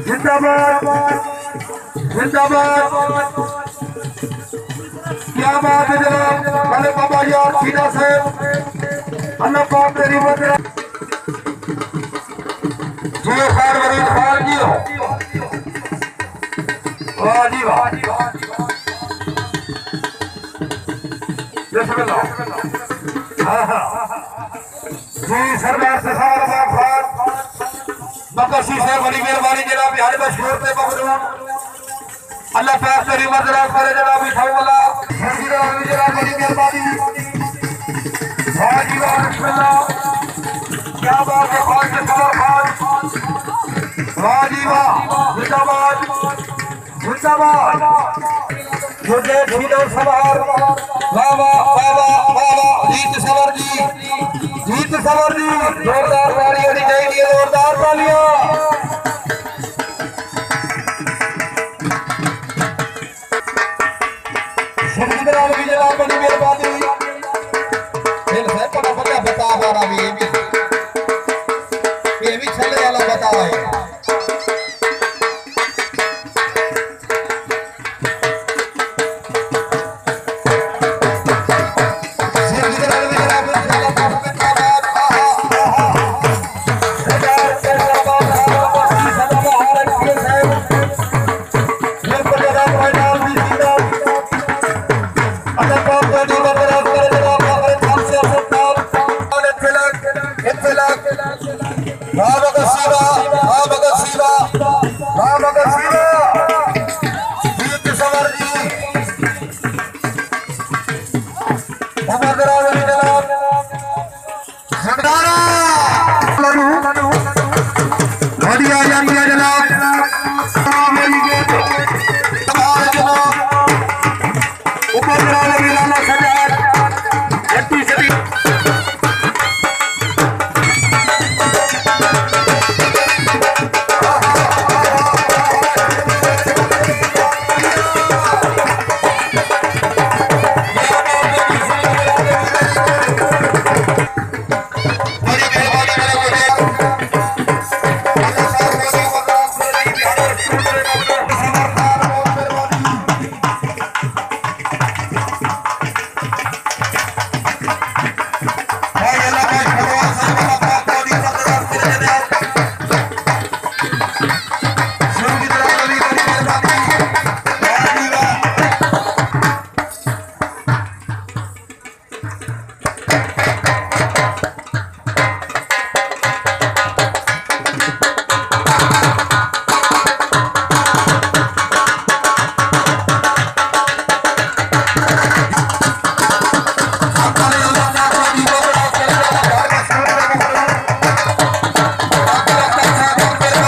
जिंदाबाद जिंदाबाद। क्या बात है जनाब, अरे बाबा यार सीधा से अल्लाह पाक तेरी मदद जी। खैर वरीद खान जी हो, वाह जी वाह, बिस्मिल्लाह। जी सरदार ससार खान बकशी से बड़ी मेहरबानी जनाब, बिहार मशहूर पे मखदूम अल्लाह पाक तेरी मदद करे जनाब। बिठाऊला जनाब बड़ी मेहरबानी, वाह जी वाह, बिस्मिल्लाह। क्या बात है खान के सबर खान, वाह जी वाह, जिंदाबाद जिंदाबाद। मुझे छीनो सवार, वाह वाह वाह वाह, जीत सवर जी, जीत सवर जी। जोरदार ताली होनी चाहिए, जोरदार तालियां। जनाब बड़ी मेहरबानी, फिर से बड़ा बड़ा बता रहा भी ये भी चलने वाला बता है।